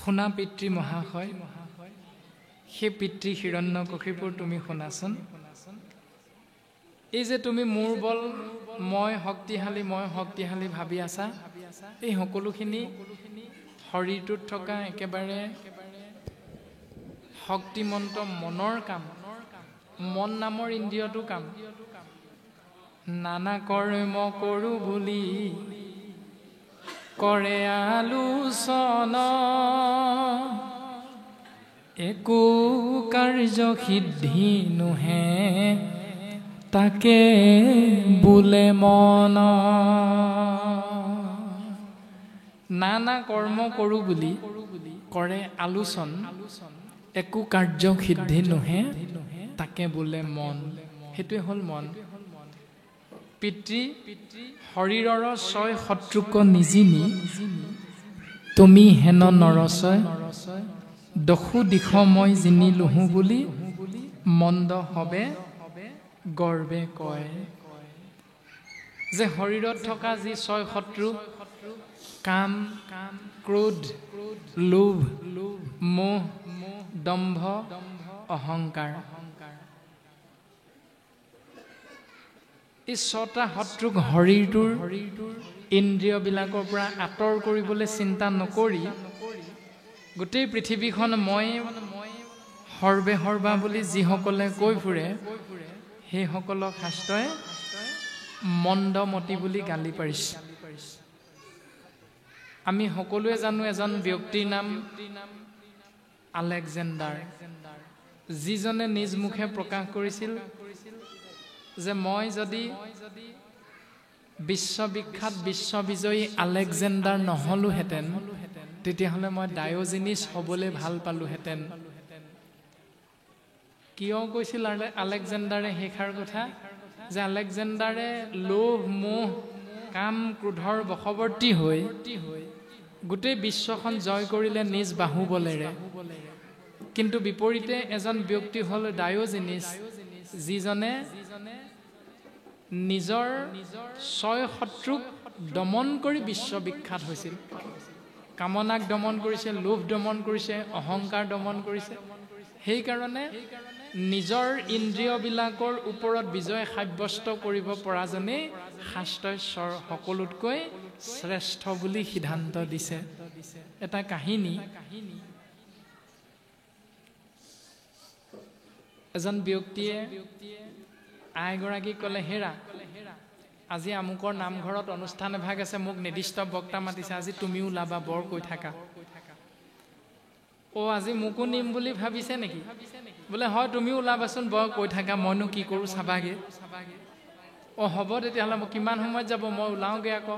শুনা পিতৃ মহাশয়, সেই পিতৃ হিৰণ্যকশিপুৰ তুমি শুনাচোন। এই যে তুমি মোৰ বল মই শক্তিশালী ভাবি আছা, এই সকলোখিনি শৰীৰটোত থকা একেবাৰে শক্তিমন্ত মনৰ কাম, মন নামৰ ইন্দ্ৰিয়টো কাম। নানা কৰ্ম কৰোঁ বুলি কৰে আলোচনা, একো কাৰ্য সিদ্ধি নোহে তাকে বোলে মন। নানা কৰ্ম কৰোঁ বুলি কৰে আলোচন, একো কাৰ্য সিদ্ধি নোহে তাকে বোলে মন। সেইটোৱে হ'ল মন। পিতৃ শৰীৰৰ ছয় শত্ৰুক নিজিনি তুমি হেন নৰচয়, দশু দিশ মই জিনি লোহো বুলি মন্দ হবে গৰ্বে কয়। যে শৰীৰত থকা যি ছয় শত্ৰু, কাম, ক্ৰোধ, লোভ, মোহ, দম্ভ, অহংকাৰ, এই ছটা শত্ৰুক শৰীৰটোৰ ইন্দ্ৰিয়বিলাকৰ পৰা আঁতৰ কৰিবলৈ চিন্তা নকৰি গোটেই পৃথিৱীখন মই সৰ্বে সৰ্বা বুলি যিসকলে কৈ ফুৰে, সেইসকলক শাস্ত্ৰই মন্দমতি বুলি গালি পাৰিছে। আমি সকলোৱে জানো এজন ব্যক্তিৰ নাম আলেকজেণ্ডাৰ, যিজনে নিজ মুখে প্ৰকাশ কৰিছিল যে মই যদি বিশ্ববিখ্যাত বিশ্ববিজয়ী আলেকজেণ্ডাৰ নহলোহেঁতেন, তেতিয়াহ'লে মই ডায়োজেনিছ হ'বলৈ ভাল পালোহেঁতেন। কিয় কৈছিল আলেকজেণ্ডাৰে সেইষাৰ কথা? যে আলেকজেণ্ডাৰে লোভ, মোহ, কাম, ক্ৰোধৰ বশৱৰ্তী হৈ গোটেই বিশ্বখন জয় কৰিলে নিজ বাহুবলেৰে। কিন্তু বিপৰীতে এজন ব্যক্তি হ'ল ডায়োজেনিছ, যিজনে নিজৰ ছয় শত্ৰুক দমন কৰি বিশ্ববিখ্যাত হৈছিল। কামনাক দমন কৰিছে, লোভ দমন কৰিছে, অহংকাৰ দমন কৰিছে। সেইকাৰণে নিজৰ ইন্দ্ৰিয়বিলাকৰ ওপৰত বিজয় সাব্যস্ত কৰিব পৰাজনেই শাস্ত্ৰই সকলোতকৈ শ্ৰেষ্ঠ বুলি সিদ্ধান্ত দিছে। এটা কাহিনী, এজন ব্যক্তিয়ে আইগৰাকীক ক'লে, হেৰা আজি আমুকৰ নামঘৰত অনুষ্ঠান এভাগ আছে, মোক নিৰ্দিষ্ট বক্তা মাতিছে, আজি তুমিও ওলাবা, বৰ কৈ থাকা। আজি মোকো নিম বুলি ভাবিছে নেকি? বোলে হয়, তুমিও ওলাবাচোন, বৰ কৈ থাকা, মইনো কি কৰোঁ চাবাগে। হ'ব তেতিয়াহ'লে মই কিমান সময়ত যাব? মই ওলাওঁগৈ আকৌ।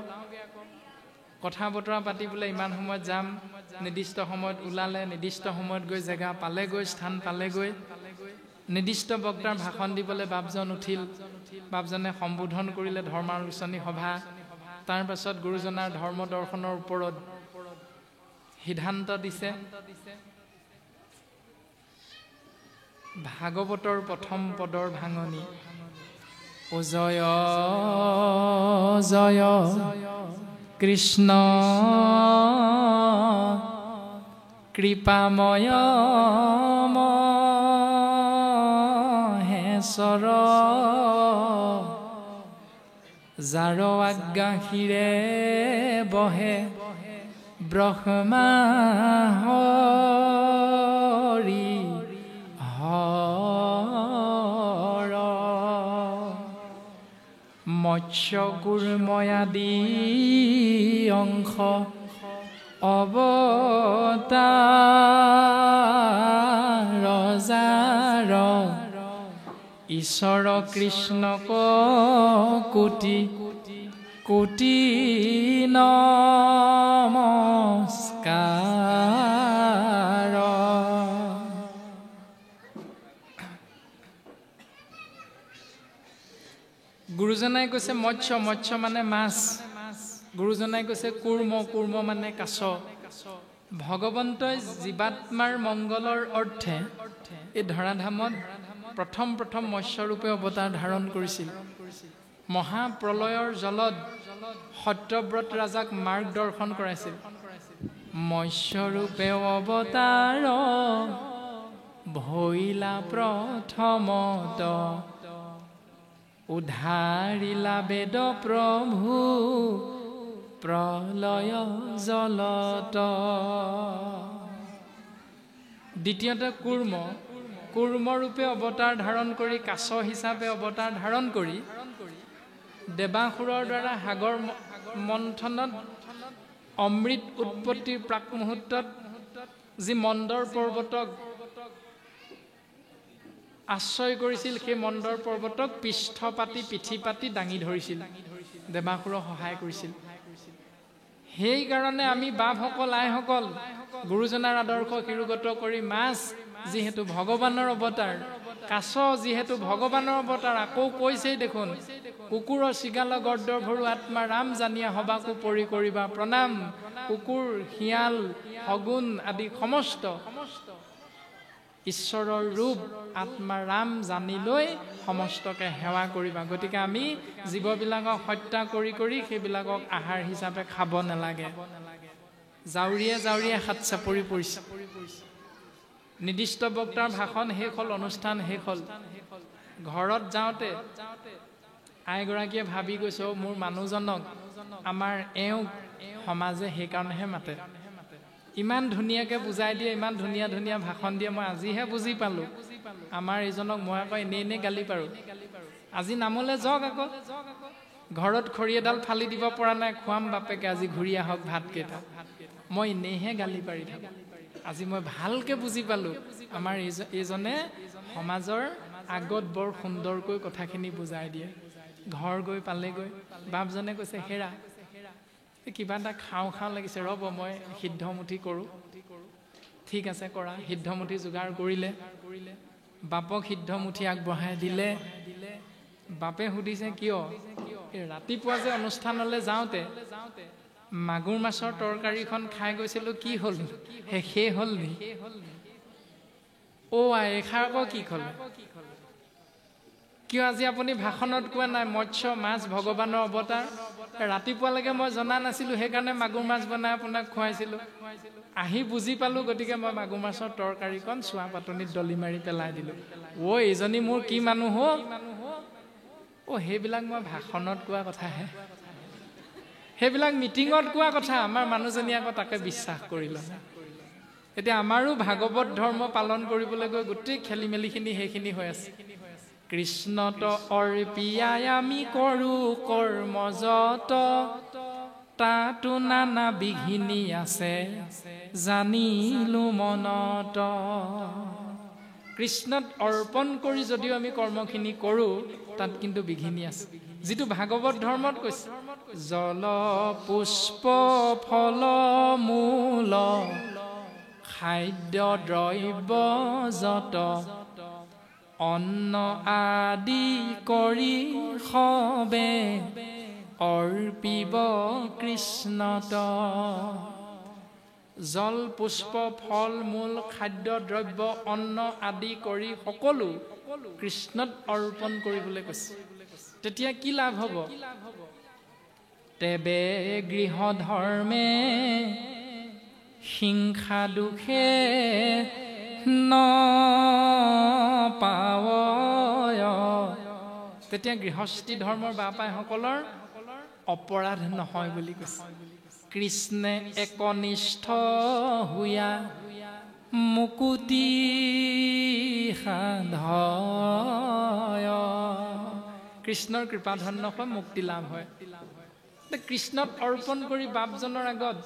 কথা বতৰা পাতি বোলে ইমান সময়ত যাম, নিৰ্দিষ্ট সময়ত ওলালে, নিৰ্দিষ্ট সময়ত গৈ জেগা পালেগৈ, স্থান পালেগৈ। নিৰ্দিষ্ট বক্তাৰ ভাষণ দিবলৈ বাপজন উঠিল। বাপজনে সম্বোধন কৰিলে ধৰ্মালোচনী সভা। তাৰ পাছত গুৰুজনাৰ ধৰ্ম দৰ্শনৰ ওপৰত সিদ্ধান্ত দিছে। ভাগৱতৰ প্ৰথম পদৰ ভাঙনি, ও জয় জয় কৃষ্ণ কৃপাময় মহেশ্বৰ, যাৰ আজ্ঞাশিৰে বহে ব্ৰহ্মা হৰি হৰ, মৎস্য কুৰ্ময়াদি অংশ অৱতাৰ, যাৰ ঈশ্বৰ কৃষ্ণক কোটি কোটি নমস্কাৰ। গুৰুজনাই কৈছে মৎস্য, মৎস্য মানে মাছ। গুৰুজনাই কৈছে কুৰ্ম, কুৰ্ম মানে কাছ। ভগৱন্তই জীৱাত্মাৰ মংগলৰ অৰ্থে এই ধৰাধামত প্ৰথম মৎস্যৰূপে অৱতাৰ ধাৰণ কৰিছিল। মহাপ্ৰলয়ৰ জলত সত্যব্ৰত ৰাজাক মাৰ্গদৰ্শন কৰাইছিল। মৎস্যৰূপে অৱতাৰ ভৈলা প্ৰথমত উদ্ধাৰিলা বেদ প্ৰভু প্ৰলয় জলত। দ্বিতীয়তে কুৰ্মৰূপে অৱতাৰ ধাৰণ কৰি কাছ হিচাপে অৱতাৰ ধাৰণ কৰি দেৱাসুৰৰ দ্বাৰা সাগৰ মন্থনত অমৃত উৎপত্তিৰ প্ৰাক মুহূৰ্তত যি মন্দৰ পৰ্বতক আশ্ৰয় কৰিছিল, সেই মন্দৰ পৰ্বতক পিঠি পাতি দাঙি ধৰিছিল, দেৱাসুৰক সহায় কৰিছিল। সেইকাৰণে আমি বাপসকল আইসকল গুৰুজনাৰ আদৰ্শ শিৰোগত কৰি মাছ যিহেতু ভগৱানৰ অৱতাৰ, কাছ যিহেতু ভগৱানৰ অৱতাৰ, আকৌ কৈছেই দেখোন কুকুৰৰ চিগাল গৰ্দৰ ভৰু আত্মা ৰাম জানিয়া হবাকো পৰি কৰিবা প্ৰণাম। কুকুৰ, শিয়াল, শগুন আদি সমস্ত ঈশ্বৰৰ ৰূপ আত্মা ৰাম জানি লৈ সমস্তকে সেৱা কৰিবা। গতিকে আমি জীৱবিলাকক হত্যা কৰি কৰি সেইবিলাকক আহাৰ হিচাপে খাব নালাগে। জাউৰীয়ে হাত চাপৰি পৰিছে। নিৰ্দিষ্ট বক্তাৰ ভাষণ শেষ হ'ল, অনুষ্ঠান শেষ হ'ল। ঘৰত যাওঁতে আইগৰাকীয়ে ভাবি গৈছে, মোৰ মানুহজনক আমাৰ এওঁক সমাজে সেইকাৰণেহে মাতে, ইমান ধুনীয়াকৈ বুজাই দিয়ে, ইমান ধুনীয়া ধুনীয়া ভাষণ দিয়ে, মই আজিহে বুজি পালোঁ আমাৰ এইজনক মই আকৌ এনেই গালি পাৰোঁ। আজি নামলৈ যাওক, আকৌ ঘৰত খৰি এডাল ফালি দিব পৰা নাই, খুৱাম বাপেকে আজি ঘূৰি আহক ভাতকেইটা, মই এনেইহে গালি পাৰি থাকোঁ। আজি মই ভালকৈ বুজি পালোঁ আমাৰ এইজনে সমাজৰ আগত বৰ সুন্দৰকৈ কথাখিনি বুজাই দিয়ে। ঘৰ গৈ পালেগৈ বাপজনে কৈছে, হেৰা কিবা এটা খাওঁ লাগিছে, ৰ'ব মই সিদ্ধমুঠি কৰোঁ। ঠিক আছে কৰা। সিদ্ধমুঠি যোগাৰ কৰিলে, বাপক সিদ্ধমুঠি আগবঢ়াই দিলে। বাপে সুধিছে, কিয়? এই ৰাতিপুৱা যে অনুষ্ঠানলৈ যাওঁতে মাগুৰ মাছৰ তৰকাৰীখন খাই গৈছিলোঁ, কি হ'ল? শেষেই হ'ল নি? অ' আই, এষাৰ আকৌ কি ক'লে? কিয় আজি আপুনি ভাষণত কোৱা নাই মৎস্য মাছ ভগৱানৰ অৱতাৰ? ৰাতিপুৱালৈকে মই জনা নাছিলোঁ, সেইকাৰণে মাগুৰ মাছ বনাই আপোনাক খুৱাইছিলোঁ। আহি বুজি পালোঁ, গতিকে মই মাগুৰ মাছৰ তৰকাৰীখন চোৱা পাতনিত দলি মাৰি পেলাই দিলোঁ। অ' এইজনী মোৰ কি মানুহ অ', সেইবিলাক মই ভাষণত কোৱা কথাহে, সেইবিলাক মিটিঙত কোৱা কথা। আমাৰ মানুহজনী আকৌ তাকে বিশ্বাস কৰিলে। এতিয়া আমাৰো ভাগৱত ধৰ্ম পালন কৰিবলৈ গৈ গোটেই খেলি মেলিখিনি সেইখিনি হৈ আছে। কৃষ্ণত অৰ্পিয়াই আমি কৰোঁ কৰ্মযত, তাতো নানা বিঘিনি আছে জানিলো মনত। কৃষ্ণত অৰ্পণ কৰি যদিও আমি কৰ্মখিনি কৰোঁ, তাত কিন্তু বিঘিনি আছে। যিটো ভাগৱত ধৰ্মত কৈছে, জল পুষ্প ফল মূল খাদ্য দ্ৰব্য যত, অন্ন আদি কৰি সবে অৰ্পিব কৃষ্ণত। জল পুষ্প ফল মূল খাদ্য দ্ৰব্য অন্ন আদি কৰি সকলো কৃষ্ণত অৰ্পণ কৰিবলৈ কৈছে। তেতিয়া কি লাভ হ'ব? তেবে গৃহ ধৰ্মে হিংসা দুখে ন পাৱয়। তেতিয়া গৃহস্থী ধৰ্মৰ বাপাইসকলৰ অপৰাধ নহয় বুলি কৈছে। কৃষ্ণে একনিষ্ঠ হুয়া মুকুতি সাধয়। কৃষ্ণৰ কৃপাধন্য হয়, মুক্তি লাভ হয়। কৃষ্ণত অৰ্পণ কৰি বাপজনৰ আগত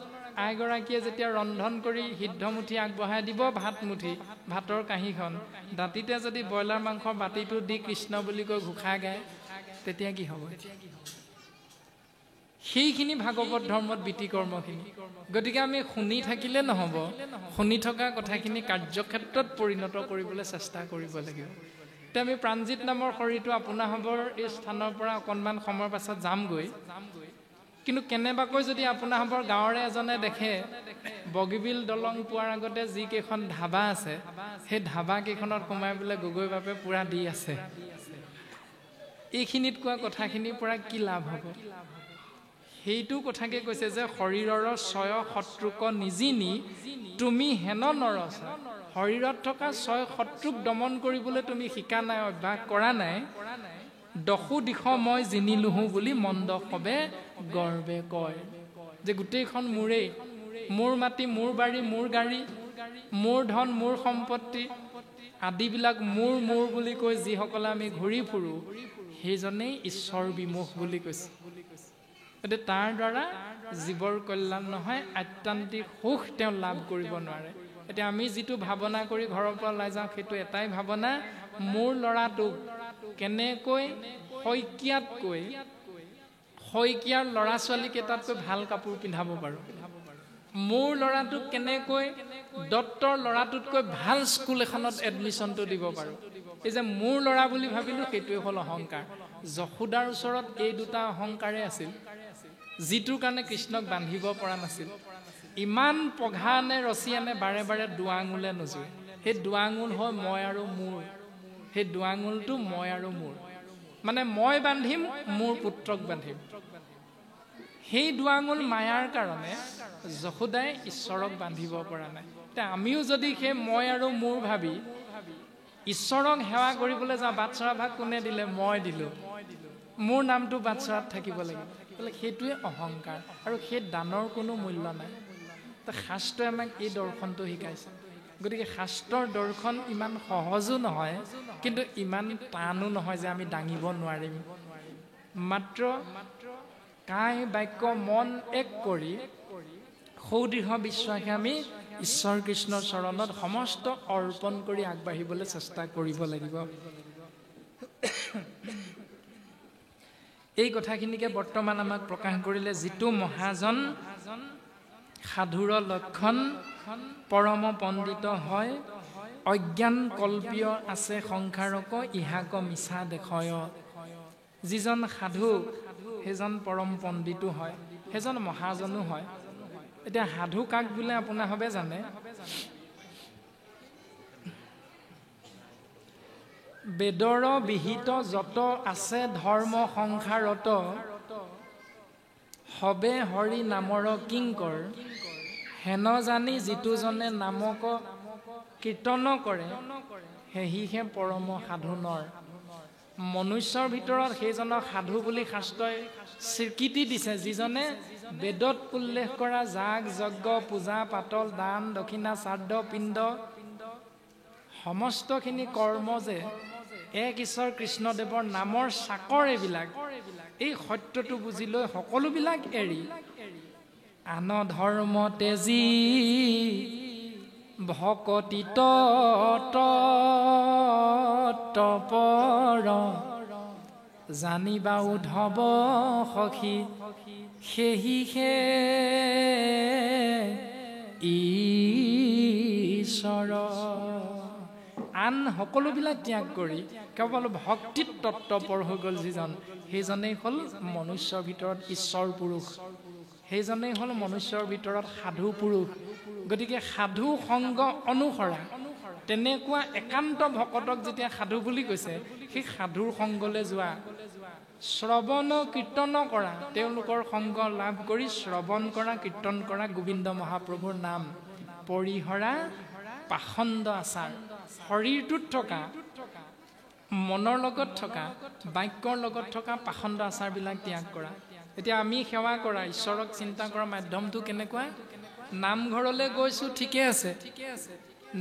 আইগৰাকীয়ে যেতিয়া ৰন্ধন কৰি সিদ্ধমুঠি আগবঢ়াই দিব, ভাতমুঠি ভাতৰ কাঁহীখন, দাঁতিতে যদি ব্ৰইলাৰ মাংসৰ বাতিটো দি কৃষ্ণ বুলি কৈ ঘোষা গায়, তেতিয়া কি হ'ব? সেইখিনি ভাগৱত ধৰ্মত বিতি কৰ্মখিনি। গতিকে আমি শুনি থাকিলে নহ'ব, শুনি থকা কথাখিনি কাৰ্যক্ষেত্ৰত পৰিণত কৰিবলৈ চেষ্টা কৰিব লাগিব। এতিয়া আমি প্ৰাণজিত নামৰ শৰীৰটো আপোনাসৱৰ এই স্থানৰ পৰা অকণমান সময়ৰ পাছত যামগৈ। কিন্তু কেনেবাকৈ যদি আপোনাসৱৰ গাঁৱৰে এজনে দেখে, বগীবিল দলং পোৱাৰ আগতে যিকেইখন ধাবা আছে, সেই ধাবা কেইখনত সোমাই পেলাই গগৈ বাপে পুৰা দি আছে, এইখিনিত কোৱা কথাখিনিৰ পৰা কি লাভ হ'ব? সেইটো কথাকে কৈছে যে শৰীৰৰ ছয় শত্ৰুক নিজিনি তুমি হেন নৰচা শৰীৰত থকা ছয় শত্ৰুক দমন কৰিবলৈ তুমি শিকা নাই অভ্যাস কৰা নাই দহু দিশ মই জিনিলোহো বুলি মন্দসবে গৰ্বে কয় যে গোটেইখন মোৰেই মোৰ মাটি মোৰ বাৰী মোৰ গাড়ী মোৰ ধন মোৰ সম্পত্তি আদিবিলাক মোৰ মোৰ বুলি কৈ যিসকলে আমি ঘূৰি ফুৰো সেইজনেই ঈশ্বৰ বিমুখ বুলি কৈছে এতিয়া তাৰ দ্বাৰা জীৱৰ কল্যাণ নহয় আত্যান্তিক সুখ তেওঁ লাভ কৰিব নোৱাৰে এতিয়া আমি যিটো ভাৱনা কৰি ঘৰৰ পৰা ওলাই যাওঁ সেইটো এটাই ভাৱনা মোৰ ল'ৰাটোক কেনেকৈ শইকীয়াৰ ল'ৰা ছোৱালীকেইটাতকৈ ভাল কাপোৰ পিন্ধাব পাৰোঁ মোৰ ল'ৰাটোক কেনেকৈ দত্তৰ ল'ৰাটোতকৈ ভাল স্কুল এখনত এডমিশ্যনটো দিব পাৰোঁ এই যে মোৰ ল'ৰা বুলি ভাবিলোঁ সেইটোৱে হ'ল অহংকাৰ যশোদাৰ ওচৰত এই দুটা অহংকাৰে আছিল যিটোৰ কাৰণে কৃষ্ণক বান্ধিব পৰা নাছিল ইমান পঘানে ৰছীয়ানে বাৰে বাৰে দুৱাঙুলে নোজোৰে সেই দুৱাঙুল হয় মই আৰু মোৰ সেই দুৱাঙুলটো মই আৰু মোৰ মানে মই বান্ধিম মোৰ পুত্ৰক বান্ধিম সেই দুৱাঙুল মায়াৰ কাৰণে যশোদাই ঈশ্বৰক বান্ধিব পৰা নাই এতিয়া আমিও যদি সেই মই আৰু মোৰ ভাবি ঈশ্বৰক সেৱা কৰিবলৈ যাওঁ বাটচৰা ভাগ কোনে দিলে মই দিলোঁ মোৰ নামটো বাটচৰাত থাকিব লাগিব সেইটোৱে অহংকাৰ আৰু সেই দানৰ কোনো মূল্য নাই শাস্ত্ৰই আমাক এই দৰ্শনটো শিকাইছে গতিকে শাস্ত্ৰৰ দৰ্শন ইমান সহজো নহয় কিন্তু ইমান টানো নহয় যে আমি দাঙিব নোৱাৰিম মাত্ৰ কায় বাক্য মন এক কৰি সৌদৃঢ় বিশ্বাসে আমি ঈশ্বৰ কৃষ্ণৰ চৰণত সমস্ত অৰ্পণ কৰি আগবাঢ়িবলৈ চেষ্টা কৰিব লাগিব এই কথাখিনিকে বৰ্তমান আমাক প্ৰকাশ কৰিলে যিটো মহাজন সাধুৰ লক্ষণ পৰম পণ্ডিত হয় অজ্ঞান কল্পীয় আছে সংসাৰক ইহাক মিছা দেখয় যিজন সাধু সেইজন পৰম পণ্ডিতো হয় সেইজন মহাজনো হয় এতিয়া সাধু কাক বোলে আপোনাৰ হবে জানে বেদৰ বিহিত যত আছে ধৰ্ম সংসাৰত হবে হৰি নামৰ কিংকৰ হেন জানি যিটো জনে নামক কীৰ্তন কৰে সেহিহে পৰম সাধুনৰ মনুষ্যৰ ভিতৰত সেইজনক সাধু বুলি শাস্ত্ৰই স্বীকৃতি দিছে যিজনে বেদত উল্লেখ কৰা যাগ যজ্ঞ পূজা পাতল দান দক্ষিণা শ্ৰাদ্ধ পিণ্ড সমস্তখিনি কৰ্ম যে এক ঈশ্বৰ কৃষ্ণদেৱৰ নামৰ চাকৰ এইবিলাক এই সত্যটো বুজি লৈ সকলোবিলাক এৰি আন ধৰ্ম তেজি ভকতি তপৰ জানিবা উদ্ধৱ সখী সেহিহে ঈশ্বৰ আন সকলোবিলাক ত্যাগ কৰি কেৱল ভক্তিত তত্ত্বপৰ হৈ গ'ল যিজন সেইজনেই হ'ল মনুষ্যৰ ভিতৰত ঈশ্বৰ পুৰুষ সেইজনেই হ'ল মনুষ্যৰ ভিতৰত সাধু পুৰুষ গতিকে সাধু সংগ অনুসৰা তেনেকুৱা একান্ত ভকতক যেতিয়া সাধু বুলি কৈছে সেই সাধুৰ সংগলৈ যোৱা শ্ৰৱণ কীৰ্তন কৰা তেওঁলোকৰ সংগ লাভ কৰি শ্ৰৱণ কৰা কীৰ্তন কৰা গোবিন্দ মহাপ্ৰভুৰ নাম পৰিহৰা পাখণ্ড আচাৰ শৰীৰটোত থকা মনৰ লগত থকা বাক্যৰ লগত থকা পাখণ্ড আচাৰবিলাক ত্যাগ কৰা এতিয়া আমি সেৱা কৰা ঈশ্বৰক চিন্তা কৰা মাধ্যমটো কেনেকুৱা নামঘৰলৈ গৈছোঁ ঠিকে আছে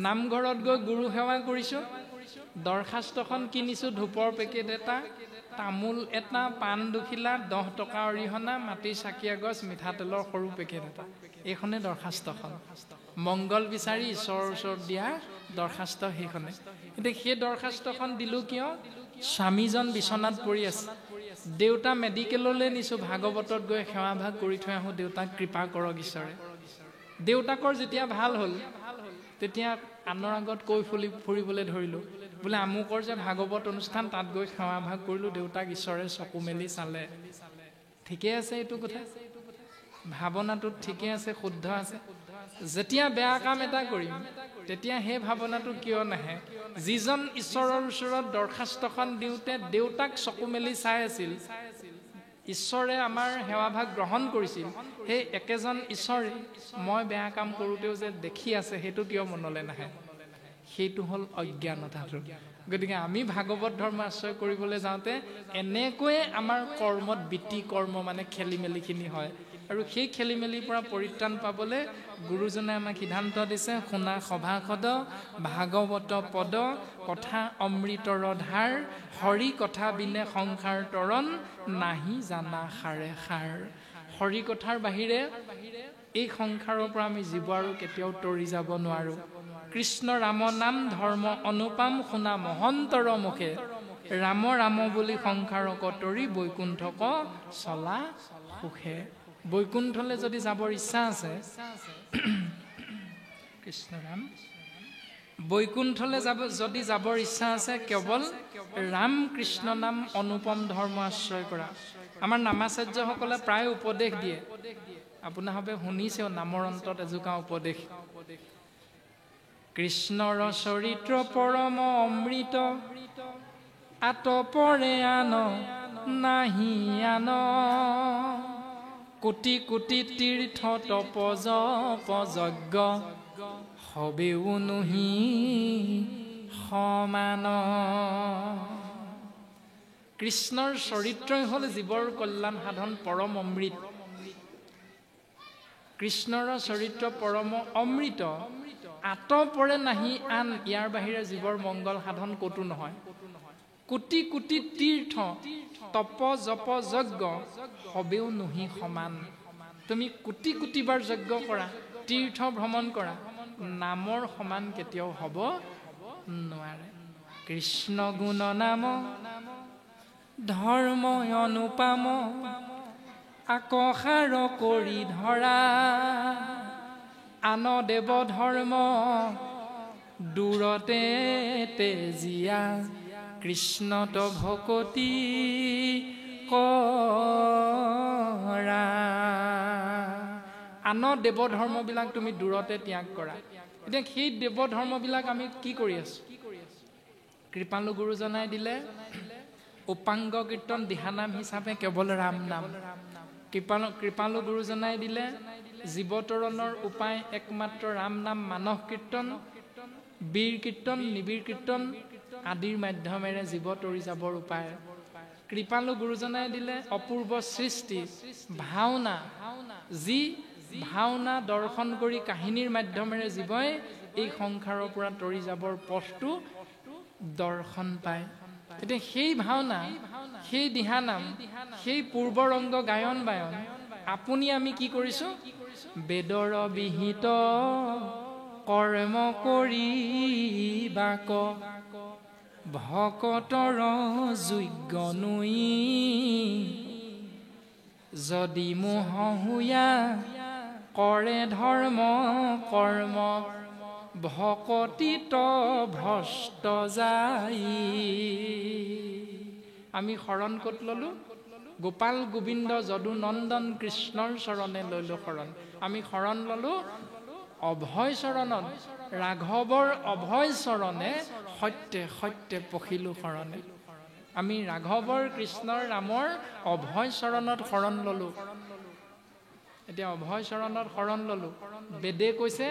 নামঘৰত গৈ গুৰু সেৱা কৰিছোঁ দৰখাস্তখন কিনিছোঁ ধূপৰ পেকেট এটা তামোল এটা পাণ দুখিলা 10 টকা অৰিহণা মাটিৰ চাকিয়া গছ মিঠাতেলৰ সৰু পেকেট এটা এইখনে দৰখাস্তখন মংগল বিচাৰি ঈশ্বৰৰ ওচৰত দিয়া দৰখাস্ত সেইখনে কিন্তু সেই দৰখাস্তখন দিলোঁ কিয় স্বামীজন বিচনাত পৰি আছে দেউতা মেডিকেললৈ নিছোঁ ভাগৱতত গৈ সেৱা ভাগ কৰি থৈ আহোঁ দেউতাক কৃপা কৰক ঈশ্বৰে দেউতাকৰ যেতিয়া ভাল হ'ল তেতিয়া আনৰ আগত কৈ ফুৰিবলৈ ধৰিলোঁ বোলে আমুকৰ যে ভাগৱত অনুষ্ঠান তাত গৈ সেৱা ভাগ কৰিলোঁ দেউতাক ঈশ্বৰে চকু মেলি চালে ঠিকে আছে এইটো কথা ভাৱনাটোত ঠিকে আছে শুদ্ধ আছে যেতিয়া বেয়া কাম এটা কৰিম তেতিয়া সেই ভাৱনাটো কিয় নাহে যিজন ঈশ্বৰৰ ওচৰত দৰখাস্তখন দিওঁতে দেউতাক চকু মেলি চাই আছিল ঈশ্বৰে আমাৰ সেৱাভাগ গ্ৰহণ কৰিছিল সেই একেজন ঈশ্বৰে মই বেয়া কাম কৰোঁতেও যে দেখি আছে সেইটো কিয় মনলৈ নাহে সেইটো হ'ল অজ্ঞানতাটো গতিকে আমি ভাগৱত ধৰ্ম আশ্ৰয় কৰিবলৈ যাওঁতে এনেকৈয়ে আমাৰ কৰ্মত বিতি কৰ্ম মানে খেলি মেলিখিনি হয় আৰু সেই খেলি মেলিৰ পৰা পৰিত্ৰাণ পাবলৈ গুৰুজনে আমাক সিদ্ধান্ত দিছে শুনা সভাসদ ভাগৱত পদ কথা অমৃতৰ ধাৰ হৰি কথা বিনে সংসাৰ তৰণ নাহি জানা সাৰে সাৰ হৰি কথাৰ বাহিৰে এই সংসাৰৰ পৰা আমি জীৱ আৰু কেতিয়াও তৰি যাব নোৱাৰোঁ কৃষ্ণ ৰাম নাম ধৰ্ম অনুপাম শুনা মহন্তৰ মুখে ৰাম ৰাম বুলি সংসাৰক তৰি বৈকুণ্ঠক চলা সুখে বৈকুণ্ঠলৈ যদি যাবৰ ইচ্ছা আছে কৃষ্ণ ৰাম বৈকুণ্ঠলৈ যদি যাবৰ ইচ্ছা আছে কেৱল ৰাম কৃষ্ণ নাম অনুপম ধৰ্ম আশ্ৰয় কৰা আমাৰ নামাচাৰ্যসকলে প্ৰায় উপদেশ দিয়ে আপোনালোকে শুনিছেও নামৰ অন্তত এজোকা উপদেশ কৃষ্ণৰ চৰিত্ৰ পৰম অমৃত আতপৰে আন নাহি আন কোটি কোটি তীৰ্থ তপ জপ যজ্ঞ হবেও নহি সমান কৃষ্ণৰ চৰিত্ৰই হ'ল জীৱৰ কল্যাণ সাধন পৰম অমৃত কৃষ্ণৰ চৰিত্ৰ পৰম অমৃত আতপৰে নাহি আন ইয়াৰ বাহিৰে জীৱৰ মংগল সাধন ক'তো নহয় কোটি কোটি তীৰ্থ তপ জপ যজ্ঞ হবেও নহি সমান তুমি কোটি কোটিবাৰ যজ্ঞ কৰা তীৰ্থ ভ্ৰমণ কৰা নামৰ সমান কেতিয়াও হ'ব নোৱাৰে কৃষ্ণ গুণ নাম ধৰ্ম অনুপাম আকসাৰ কৰি ধৰা আন দেৱ ধৰ্ম দূৰতে তেজিয়া কৃষ্ণত ভকতি কৰা আন দেৱ ধৰ্মবিলাক তুমি দূৰতে ত্যাগ কৰা এতিয়া সেই দেৱ ধৰ্মবিলাক আমি কি কৰি আছো কৃপালু গুৰুজনাই দিলে উপাংগ কীৰ্তন দিহানাম হিচাপে কেৱল ৰাম নাম কৃপালু গুৰুজনাই দিলে জীৱতৰণৰ উপায় একমাত্ৰ ৰাম নাম মানস কীৰ্তন বীৰ কীৰ্তন নিবীৰ কীৰ্তন আদিৰ মাধ্যমেৰে জীৱ তৰি যাবৰ উপায় কৃপালু গুৰুজনাই দিলে অপূৰ্ব সৃষ্টি ভাওনা যি ভাওনা দৰ্শন কৰি কাহিনীৰ মাধ্যমেৰে জীৱই এই সংসাৰৰ পৰা তৰি যাবৰ পথটো দৰ্শন পায় এতিয়া সেই ভাওনা সেই দিহানাম সেই পূৰ্বৰংগ গায়ন বায়ন আপুনি আমি কি কৰিছোঁ বেদৰ বিহিত কৰ্ম কৰি বাক ভকতৰ যোগ্য নৈ যদি মোহ হুয়া কৰে ধৰ্ম কৰ্ম ভকতিত ভ্ৰষ্ট যায় আমি শৰণ ক'ত ললো গোপাল গোবিন্দ যদু নন্দন কৃষ্ণৰ চৰণে লৈলো শৰণ আমি শৰণ ললো অভয় চৰণত ৰাঘৱৰ অভয় চৰণে সত্যে সত্যে পখিলো শৰণে আমি ৰাঘৱৰ কৃষ্ণৰ ৰামৰ অভয় চৰণত শৰণ ললো এতিয়া অভয় চৰণত শৰণ ললো বেদে কৈছে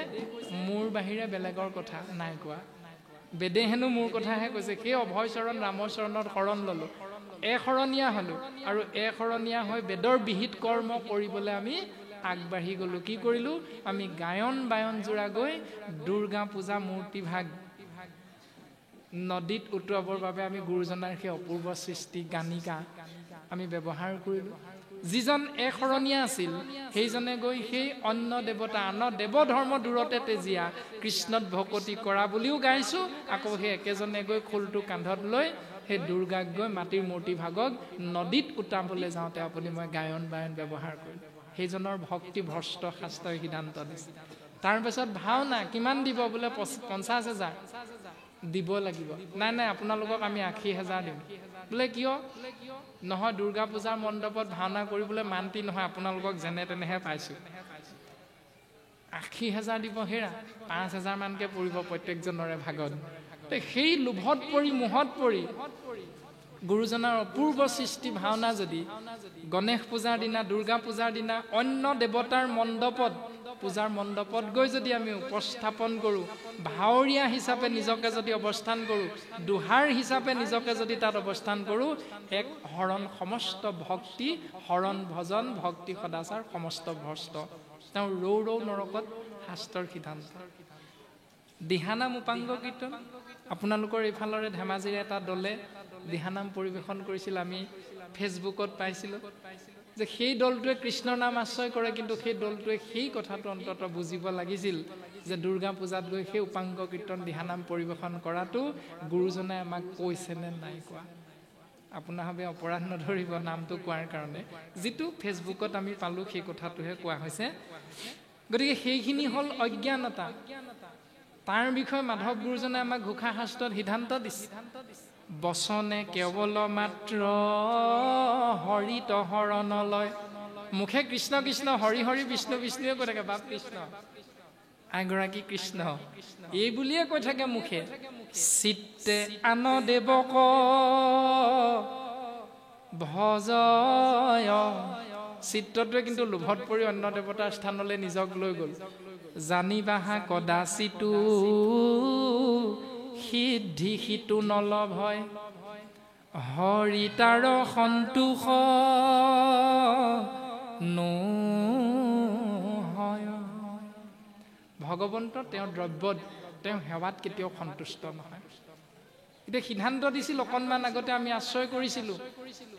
মোৰ বাহিৰে বেলেগৰ কথা নাই কোৱা বেদে হেনো মোৰ কথাহে কৈছে সেই অভয় চৰণ ৰামৰ চৰণত শৰণ ললো শৰণীয়া হলো আৰু শৰণীয়া হৈ বেদৰ বিহিত কৰ্ম কৰিবলৈ আমি আগবাঢ়ি গলো কি কৰিলো আমি গায়ন বায়ন জোৰা গৈ দুৰ্গা পূজা মূৰ্তি ভাগ নদীত উটুৱাবৰ বাবে আমি গুৰুজনাৰ সেই অপূৰ্ব সৃষ্টি গানিকা আমি ব্যৱহাৰ কৰিলো যিজন শৰণীয়া আছিল সেইজনে গৈ সেই অন্য দেৱতা আন দেৱ ধৰ্ম দূৰতে তেজিয়া কৃষ্ণত ভকতি কৰা বুলিও গাইছো আকৌ সেই একেজনে গৈ খোলটো কান্ধত লৈ সেই দুৰ্গাক গৈ মাটিৰ মূৰ্তি ভাগক নদীত উটাবলৈ যাওঁতে আপুনি মই গায়ন বায়ন ব্যৱহাৰ কৰিলো সেইজনৰ ভক্তি ভ্ৰষ্ট শাস্ত্ৰই সিদ্ধান্ত দিছে তাৰপিছত ভাওনা কিমান দিব বোলে 50,000 দিব লাগিব নাই নাই আপোনালোকক আমি 80,000 দিম বোলে কিয় নহয় দুৰ্গা পূজাৰ মণ্ডপত ভাওনা কৰিবলৈ মান্তি নহয় আপোনালোকক যেনে তেনেহে পাইছো 80,000 দিব হেৰা 5,000 মানকে পৰিব প্ৰত্যেকজনৰে ভাগত সেই লোভত পৰি মোহত পৰি গুৰুজনাৰ অপূৰ্ব সৃষ্টি ভাওনা যদি গণেশ পূজাৰ দিনা দুৰ্গা পূজাৰ দিনা অন্য দেৱতাৰ মণ্ডপত পূজাৰ মণ্ডপত গৈ যদি আমি উপস্থাপন কৰোঁ ভাৱৰীয়া হিচাপে নিজকে যদি অৱস্থান কৰোঁ দুহাৰ হিচাপে নিজকে যদি তাত অৱস্থান কৰোঁ এক হৰণ সমস্ত ভক্তি হৰণ ভজন ভক্তি সদাচাৰ সমস্ত ভ্ৰষ্ট তেওঁ ৰৌ ৰৌ নৰকত শাস্ত্ৰৰ সিদ্ধান্ত দিহানাম উপাংগ কীৰ্তন আপোনালোকৰ এইফালৰে ধেমাজিৰে এটা দলে দিহানাম পৰিৱেশন কৰিছিল আমি ফেচবুকত পাইছিলোঁ যে সেই দলটোৱে কৃষ্ণৰ নাম আশ্ৰয় কৰে কিন্তু সেই দলটোৱে সেই কথাটো অন্তত বুজিব লাগিছিল যে দুৰ্গা পূজাত গৈ সেই উপাংগ কীৰ্তন দিহানাম পৰিৱেশন কৰাটো গুৰুজনে আমাক কৈছেনে নাই কোৱা আপোনাভাৱে অপৰাধ নধৰিব নামটো কোৱাৰ কাৰণে যিটো ফেচবুকত আমি পালোঁ সেই কথাটোহে কোৱা হৈছে গতিকে সেইখিনি হ'ল অজ্ঞানতা তাৰ বিষয়ে মাধৱ গুৰুজনে আমাক ঘোষা শাস্ত্ৰত সিদ্ধান্ত দিছে বচনে কেৱল মাত্ৰ হৰিত হৰণলয় মুখে কৃষ্ণ কৃষ্ণ হৰি হৰি বিষ্ণু বিষ্ণুৱে কৈ থাকে বাপ কৃষ্ণ আগৰাকী কৃষ্ণ এই বুলিয়ে কৈ থাকে মুখে চিত্তে আন দেৱক ভজয় চিত্ৰটোৱে কিন্তু লোভত পৰি অন্য দেৱতাৰ স্থানলৈ নিজক লৈ গ'ল জানিবাহা কদাচিতো সিদ্ধি সিটো নলভ হয় হৰি তাৰ সন্তোষ নহয় ভগৱন্ত তেওঁৰ দ্ৰব্যত তেওঁ সেৱাত কেতিয়াও সন্তুষ্ট নহয় এতিয়া সিদ্ধান্ত দিছিল অকণমান আগতে আমি আশ্ৰয় কৰিছিলোঁ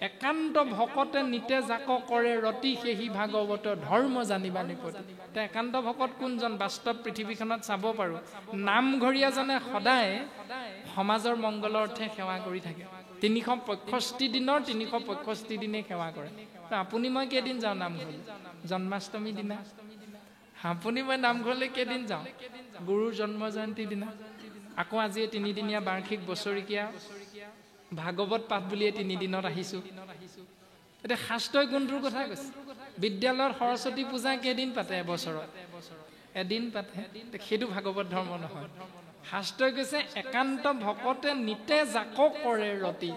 একান্ত ভকতে নিতে জাক কৰে ৰতি সেহি ভাগৱত ধৰ্ম জানিবা নিপতি এতিয়া একান্ত ভকত কোনজন বাস্তৱ পৃথিৱীখনত চাব পাৰোঁ নামঘৰীয়াজনে সদায় সমাজৰ মংগলৰ অৰ্থে সেৱা কৰি থাকে 365 দিনৰ 365 দিনে সেৱা কৰে আপুনি মই কেইদিন যাওঁ নামঘৰলৈ জন্মাষ্টমী দিনা আপুনি মই নামঘৰলৈ কেইদিন যাওঁ গুৰুৰ জন্ম জয়ন্তী দিনা আকৌ আজি 3 দিনীয়া বাৰ্ষিক বছৰিকীয়া ভাগৱত পাঠ বুলিয়ে 3 দিনত আহিছোঁ এতিয়া শাস্ত্ৰই কোনটোৰ কথা কৈছে বিদ্যালয়ত সৰস্বতী পূজা কেইদিন পাতে এবছৰত এদিন পাতে সেইটো ভাগৱত ধৰ্ম নহয় শাস্ত্ৰই কৈছে একান্ত ভকতে নিতে জাক কৰে ৰতি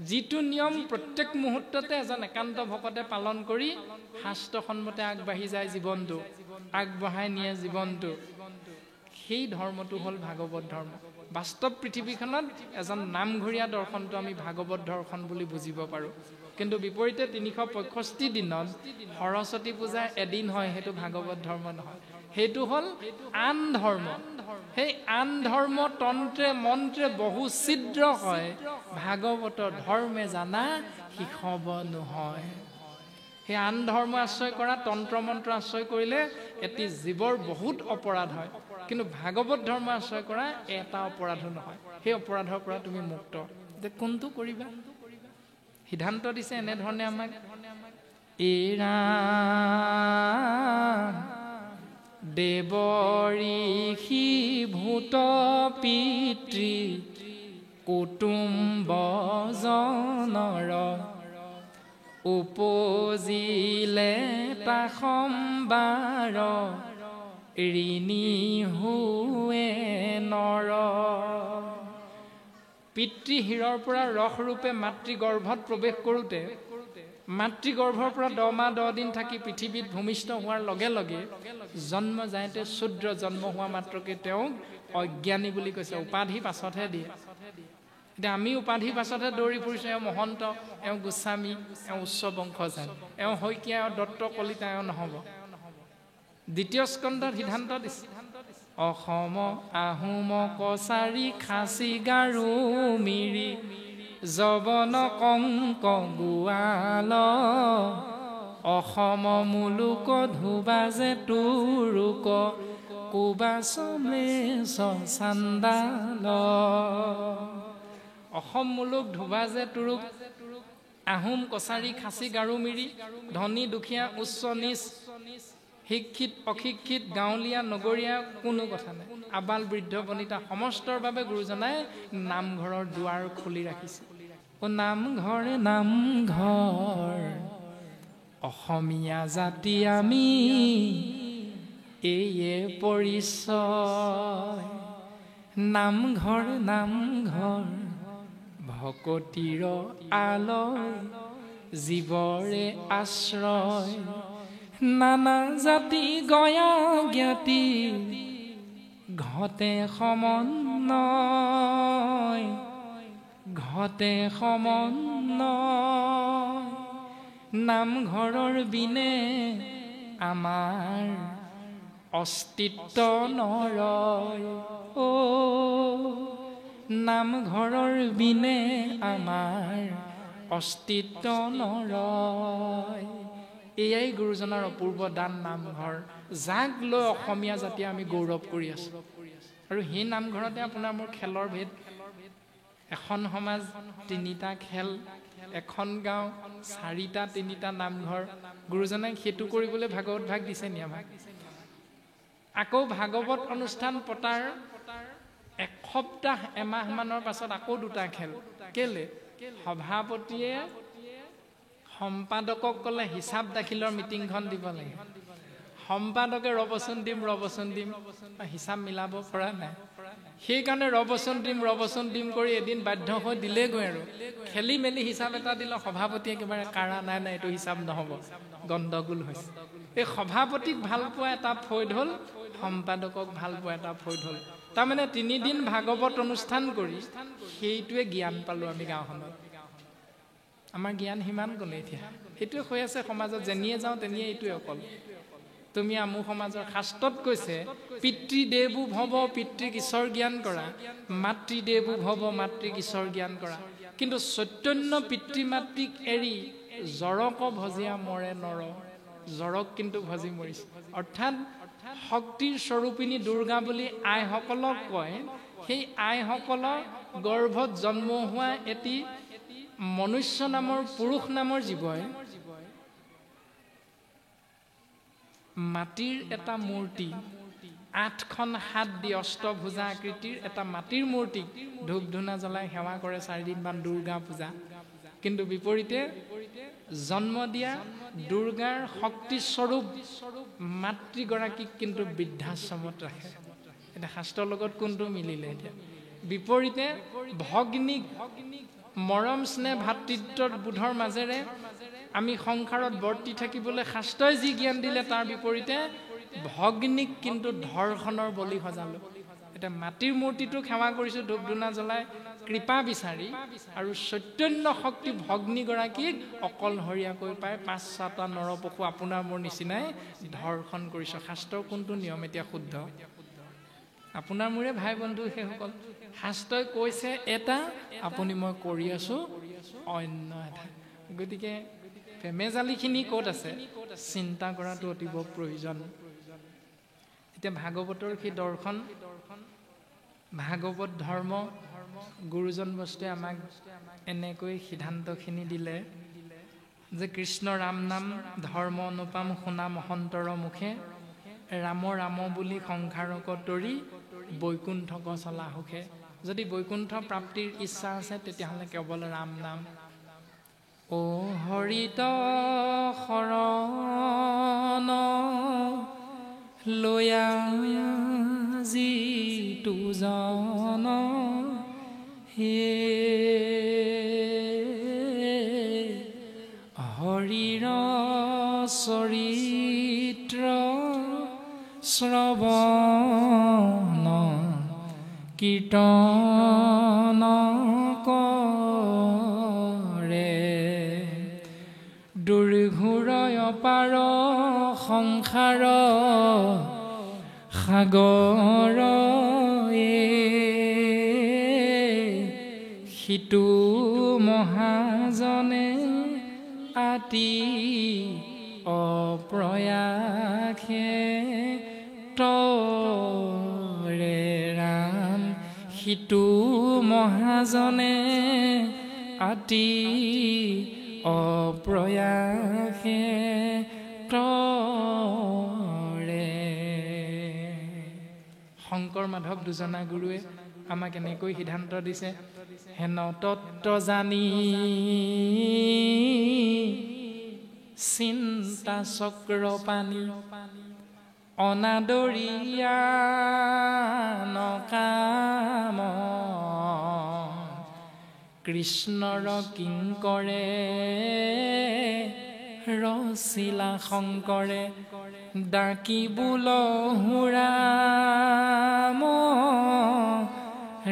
যিটো নিয়ম প্ৰত্যেক মুহূৰ্ততে এজন একান্ত ভকতে পালন কৰি শাস্ত্ৰসন্মতে আগবাঢ়ি যায় জীৱনটো আগবঢ়াই নিয়ে জীৱনটো সেই ধৰ্মটো হ'ল ভাগৱত ধৰ্ম বাস্তৱ পৃথিৱীখনত এজন নামঘৰীয়া দৰ্শনটো আমি ভাগৱত দৰ্শন বুলি বুজিব পাৰোঁ কিন্তু বিপৰীতে 365 দিনত সৰস্বতী পূজা এদিন হয় সেইটো ভাগৱত ধৰ্ম নহয় সেইটো হ'ল আন ধৰ্ম সেই আন ধৰ্ম তন্ত্ৰে মন্ত্ৰে বহু ছিদ্ৰ হয় ভাগৱত ধৰ্মে জানা শিখব নহয় সেই আন ধৰ্ম আশ্ৰয় কৰা তন্ত্ৰ মন্ত্ৰ আশ্ৰয় কৰিলে এটি জীৱৰ বহুত অপৰাধ হয় কিন্তু ভাগৱত ধৰ্ম আশ্ৰয় কৰা এটা অপৰাধো নহয় সেই অপৰাধৰ পৰা তুমি মুক্ত যে কোনটো কৰিবা সিদ্ধান্ত দিছে এনেধৰণে আমাক এৰা দেৱ ঋষি ভূত পিতৃ কুটুম্ব জনৰ উপজিলে তা সম্বাৰ ঋণী হুৱে নৰ পিতৃহীৰৰ পৰা ৰসৰূপে মাতৃগৰ্ভত প্ৰৱেশ কৰোঁতে মাতৃগৰ্ভৰ পৰা 10 মাহ 10 দিন থাকি পৃথিৱীত ভূমিষ্ঠ হোৱাৰ লগে লগে জন্ম যাওঁতে শূদ্ৰ জন্ম হোৱা মাত্ৰকে তেওঁক অজ্ঞানী বুলি কৈছে উপাধি পাছতহে দিয়ে এতিয়া আমি উপাধি পাছতহে দৌৰি ফুৰিছোঁ এওঁ মহন্ত এওঁ গোস্বামী এওঁ উচ্চ বংশজাত এওঁ শইকীয়া এওঁ দত্ত কলিতা এওঁ নহ'ব দ্বিতীয় স্কন্ধত সিদ্ধান্ত দিছে অসম আহোম কছাৰী খাচী গাৰো মিৰি জবন কংক গোৱাল অসম মুলুক ধুবা যে তুৰুক কুবা চমেশ চান্দাল অসম মুলুক ধুবা যে তুৰুক আহোম কছাৰী খাচী গাৰো মিৰি ধনী দুখীয়া উচ্চ নিচ শিক্ষিত অশিক্ষিত গাঁৱলীয়া নগৰীয়া কোনো কথা নাই আবাল বৃদ্ধ বনিতা সমস্তৰ বাবে গুৰুজনাই নামঘৰৰ দুৱাৰ খুলি ৰাখিছে নামঘৰ নামঘৰ অসমীয়া জাতি আমি এইয়ে পৰিচয় নামঘৰ নামঘৰ ভকতিৰ আলয় জীৱৰে আশ্ৰয় নানা জাতি গয়া জ্ঞাতি ঘটে সমন্বয় নামঘৰৰ বিনে আমাৰ অস্তিত্ব নৰয় ও নামঘৰৰ বিনে আমাৰ অস্তিত্ব নৰয় এয়াই গুৰুজনাৰ অপূৰ্ব দান নামঘৰ যাক লৈ অসমীয়া জাতিয়ে আমি গৌৰৱ কৰি আছো আৰু সেই নামঘৰতে আপোনাৰ মোৰ খেলৰ ভেদ এখন সমাজ তিনিটা খেল এখন গাঁও চাৰিটা তিনিটা নামঘৰ গুৰুজনাই সেইটো কৰিবলৈ ভাগৱত ভাগ দিছে নি আমাক আকৌ ভাগৱত অনুষ্ঠান পতাৰ এসপ্তাহ এমাহ মানৰ পাছত আকৌ দুটা খেল কেলে সভাপতিয়ে সম্পাদকক ক'লে হিচাপ দাখিলৰ মিটিংখন দিব লাগে সম্পাদকে ৰবচোন দিম হিচাপ মিলাব পৰা নাই সেইকাৰণে ৰবচোন দিম কৰি এদিন বাধ্য হৈ দিলেগৈ আৰু খেলি মেলি হিচাপ এটা দিলে সভাপতিয়ে একেবাৰে কাৰা নাই এইটো হিচাপ নহ'ব গণ্ডগোল হৈছে এই সভাপতিক ভাল পোৱা এটা ফৈদ হ'ল সম্পাদকক ভাল পোৱা এটা ফৈদ হ'ল তাৰমানে 3 দিন ভাগৱত অনুষ্ঠান কৰি সেইটোৱে জ্ঞান পালো আমি গাঁওখনত আমাৰ জ্ঞান হিমান গ'লে এতিয়া সেইটোৱে হৈ আছে সমাজত যেনিয়ে যাওঁ তেনিয়ে এইটোৱে অকল তুমি আমু সমাজৰ শাস্ত্ৰত কৈছে পিতৃদেৱো ভৱ পিতৃক ঈশ্বৰ জ্ঞান কৰা মাতৃদেৱো ভৱ মাতৃক ঈশ্বৰ জ্ঞান কৰা কিন্তু চৈতন্য পিতৃ মাতৃক এৰি জৰক ভজিয়া মৰে নৰ জৰক কিন্তু ভজি মৰিছে অৰ্থাৎ শক্তিৰ স্বৰূপিনী দুৰ্গা বুলি আইসকলক কয় সেই আইসকলৰ গৰ্ভত জন্ম হোৱা এটি মনুষ্য নামৰ পুৰুষ নামৰ জীৱই মাটিৰ এটা মূৰ্তি 8খন হাত দি অষ্টভুজা আকৃতিৰ এটা মাটিৰ মূৰ্তি ধূপ ধূনা জ্বলাই সেৱা কৰে 4 দিন মান দুৰ্গা পূজা কিন্তু বিপৰীতে জন্ম দিয়া দুৰ্গাৰ শক্তি স্বৰূপ মাতৃগৰাকীক কিন্তু বৃদ্ধাশ্ৰমত ৰাখে এটা শাস্ত্ৰৰ লগত কোনটো মিলিলে এতিয়া বিপৰীতে ভগ্নীক মৰম স্নেহ ভাতৃত্বৰ বোধৰ মাজেৰে আমি সংসাৰত বৰ্তি থাকিবলৈ শাস্ত্ৰই যি জ্ঞান দিলে তাৰ বিপৰীতে ভগ্নীক কিন্তু ধৰ্ষণৰ বলি সজালো এটা মাটিৰ মূৰ্তিটো সেৱা কৰিছো ধূপ ধূনা জ্বলাই কৃপা বিচাৰি আৰু চৈতন্য শক্তি ভগ্নীগৰাকীক অকলহৰীয়াকৈ পাই 5-6টা নৰপশু আপোনাৰ মোৰ নিচিনাই ধৰ্ষণ কৰিছো শাস্ত্ৰৰ কোনটো নিয়ম এতিয়া শুদ্ধ আপোনাৰ মোৰে ভাই বন্ধু সেইসকল শাস্ত্ৰই কৈছে এটা আপুনি মই কৰি আছো অন্য এটা গতিকে ফেমেজালিখিনি ক'ত আছে চিন্তা কৰাটো অতিব প্ৰয়োজন এতিয়া ভাগৱতৰ সেই দৰ্শন ভাগৱত ধৰ্ম গুৰুজন বস্তুৱে আমাক এনেকৈ সিদ্ধান্তখিনি দিলে যে কৃষ্ণ ৰাম নাম ধৰ্ম অনুপাম শুনা মহন্তৰ মুখে ৰাম ৰাম বুলি সংসাৰক তৰি বৈকুণ্ঠক চলা সুখে যদি বৈকুণ্ঠ প্ৰাপ্তিৰ ইচ্ছা আছে তেতিয়াহ'লে কেৱল ৰাম নাম ও হৰিত শৰণ লয়া যি তুজন হে হৰিৰ চৰিত্ৰ শ্ৰৱণ কীৰ্তন কৰে দুৰ্ঘোৰয় পাৰ সংসাৰ সাগৰ সিটো মহাজনে আতি অপ্ৰয়াসে তৰে ৰাম সিটো মহাজনে আতি অপ্ৰয়াসে তৰে শংকৰ মাধৱ দুজনা গুৰুৱে আমাক এনেকৈ সিদ্ধান্ত দিছে হেন তত্ত্ব জানি চিন্তা চক্ৰ পানী অনাদৰিয়া নকাম কৃষ্ণৰ কিংকৰে ৰচিলা শংকৰে ডাকি বোলহু ৰাম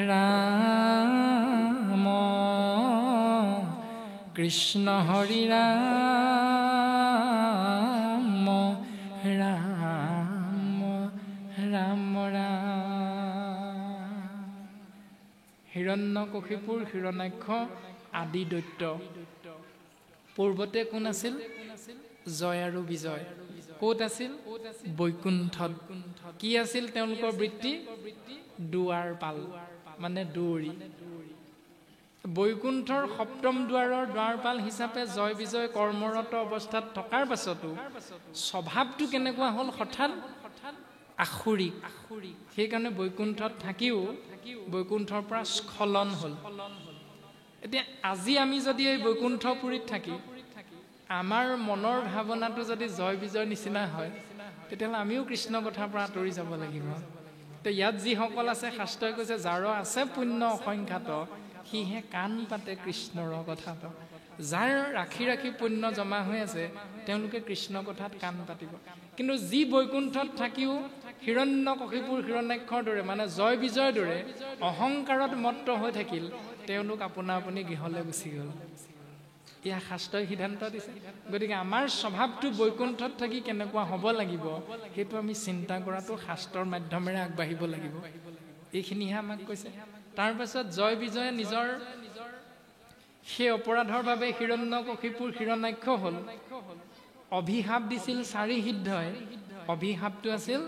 ৰাম কৃষ্ণ হৰি ৰাম ৰাম ৰাম ৰাম। হিৰণ্যকশিপুৰ হিৰণ্যাক্ষ আদি দৈত্য পূৰ্বতে কোন আছিল? জয় আৰু বিজয়। ক'ত আছিল? বৈকুণ্ঠত। কি আছিল তেওঁলোকৰ বৃত্তি? দুৱাৰ পাল, মানে দৌৰি। বৈকুণ্ঠৰ সপ্তম দুৱাৰৰ দুৱাৰপাল হিচাপে জয় বিজয় কৰ্মৰত অৱস্থাত থকাৰ পাছতো স্বভাৱটো কেনেকুৱা হ'ল? হঠাৎ আসুৰিক। সেইকাৰণে বৈকুণ্ঠত থাকিও বৈকুণ্ঠৰ পৰা স্খলন হ'ল। এতিয়া আজি আমি যদি এই বৈকুণ্ঠপুৰীত থাকি আমাৰ মনৰ ভাৱনাটো যদি জয় বিজয় নিচিনা হয়, তেতিয়াহ'লে আমিও কৃষ্ণ কথাৰ পৰা আঁতৰি যাব লাগিব। তো ইয়াত যিসকল আছে, শাস্ত্ৰই কৈছে যাৰ আছে পুণ্য অসংখ্যাত সিহে কাণ পাতে কৃষ্ণৰ কথাত। যাৰ ৰাখি ৰাখি পুণ্য জমা হৈ আছে তেওঁলোকে কৃষ্ণ কথাত কাণ পাতিব। কিন্তু যি বৈকুণ্ঠত থাকিও হিৰণ্যকশিপুৰ হিৰণ্যাক্ষৰ দৰে, মানে জয় বিজয়ৰ দৰে অহংকাৰত মত্ত হৈ থাকিল, তেওঁলোক আপোনা আপুনি গৃহলৈ গুচি গ'ল। এয়া শাস্ত্ৰই সিদ্ধান্ত দিছে। গতিকে আমাৰ স্বভাৱটো বৈকুণ্ঠত থাকি কেনেকুৱা হ'ব লাগিব সেইটো আমি চিন্তা কৰাটো শাস্ত্ৰৰ মাধ্যমেৰে আগবাঢ়িব লাগিব। এইখিনিহে আমাক কৈছে। তাৰপাছত জয় বিজয়ে নিজৰ সেই অপৰাধৰ বাবে হিৰণ্যকশিপুৰ হিৰণ্যাক্ষ হ'ল। অভিশাপ দিছিল চাৰি সিদ্ধই। অভিশাপটো আছিল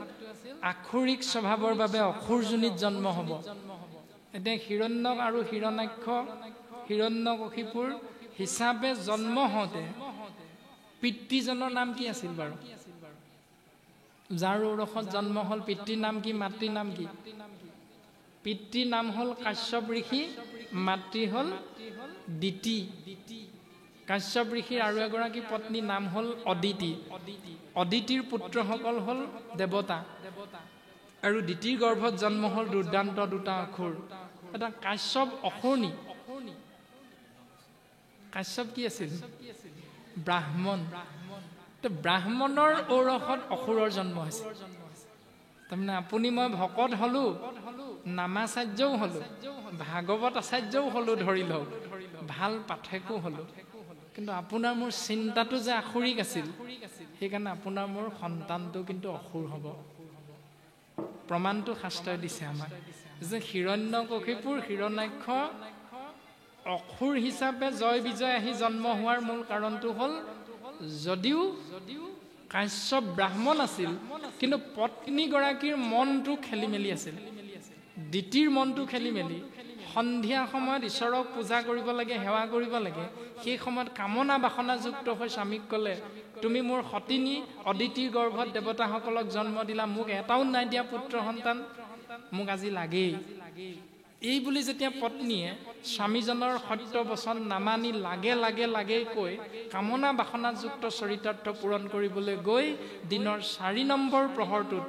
আখুৰিক স্বভাৱৰ বাবে অসুৰ যোনিত জন্ম হ'ব। এতিয়া হিৰণ্যক আৰু হিৰণ্যাক্ষ হিৰণ্যকশিপুৰ হিচাপে জন্ম হওঁতে পিতৃজনৰ নাম কি আছিল বাৰু? যাৰ ঔৰসত জন্ম হ'ল পিতৃৰ নাম কি, মাতৃৰ নাম কি? পিতৃৰ নাম হ'ল কাশ্যপ ঋষি, মাতৃ হ'ল দিতি। কাশ্যপ ঋষিৰ আৰু এগৰাকী পত্নীৰ নাম হ'ল অদিতি। অদিতিৰ পুত্ৰসকল হ'ল দেৱতা, আৰু দিতিৰ গৰ্ভত জন্ম হ'ল দুৰ্দান্ত দুটা অসুৰ। এটা কাশ্যপ অসুৰনি। কাশ্যপ কি আছিল? ব্ৰাহ্মণ। ব্ৰাহ্মণৰ ঔৰসত অসুৰৰ জন্ম হৈছে। তাৰমানে আপুনি মই ভকত হলো, নামাচাৰ্যও হলো, ভাগৱত আচাৰ্যও হলো, ধৰি লওক ভাল পাঠকো হলো, কিন্তু আপোনাৰ মোৰ চিন্তাটো যে আসুৰিক আছিল, সেইকাৰণে আপোনাৰ মোৰ সন্তানটো কিন্তু অসুৰ হ'ব। প্ৰমাণটো শাস্ত্ৰই দিছে আমাক যে হিৰণ্যকশিপুৰ হিৰণ্যাক্ষ অসুৰ হিচাপে জয় বিজয় আহি জন্ম হোৱাৰ মূল কাৰণটো হ'ল, যদিও কাশ্যপ ব্ৰাহ্মণ আছিল কিন্তু পত্নীগৰাকীৰ মনটো খেলি মেলি আছিল। দিতিৰ মনটো খেলি মেলি। সন্ধিয়া সময়ত ঈশ্বৰক পূজা কৰিব লাগে, সেৱা কৰিব লাগে, সেই সময়ত কামনা বাসনাযুক্ত হৈ স্বামীক ক'লে, তুমি মোৰ সতিনী অদিতিৰ গৰ্ভত দেৱতাসকলক জন্ম দিলা, মোক এটাও নাই দিয়া পুত্ৰ সন্তান, মোক আজি লাগেই। এই বুলি যেতিয়া পত্নীয়ে স্বামীজনৰ সত্য বচন নামানি লাগে লাগে লাগে কৈ কামনা বাসনাযুক্ত চৰিতাৰ্থ পূৰণ কৰিবলৈ গৈ দিনৰ 4 নম্বৰ প্ৰহৰটোত,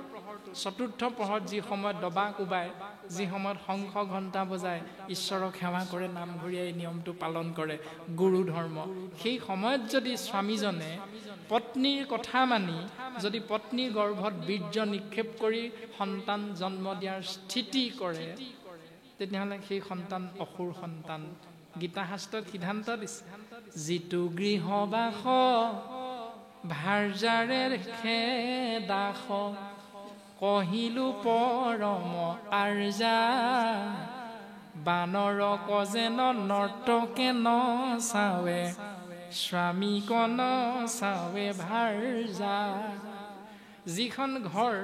চতুৰ্থ প্ৰহৰত যি সময়ত দবা কোবাই, যি সময়ত শংখ ঘণ্টা বজাই ঈশ্বৰক সেৱা কৰে, নামঘৰীয়াই নিয়মটো পালন কৰে, গুৰু ধৰ্ম, সেই সময়ত যদি স্বামীজনে পত্নীৰ কথা মানি যদি পত্নীৰ গৰ্ভত বীৰ্য নিক্ষেপ কৰি সন্তান জন্ম দিয়াৰ স্থিতি কৰে, তেতিয়াহ'লে সেই সন্তান অসুৰ সন্তান। গীতা শাস্ত্ৰত সিদ্ধান্ত দিছে, যিটো গৃহবাস ভাৰ্যাৰে খেদাস, কহিলো পৰম আৰ্যা, বানৰ কজেন নৰ্তকে নচাৱে, স্বামী কন চাৱে ভাৰ্যা। যিখন ঘৰ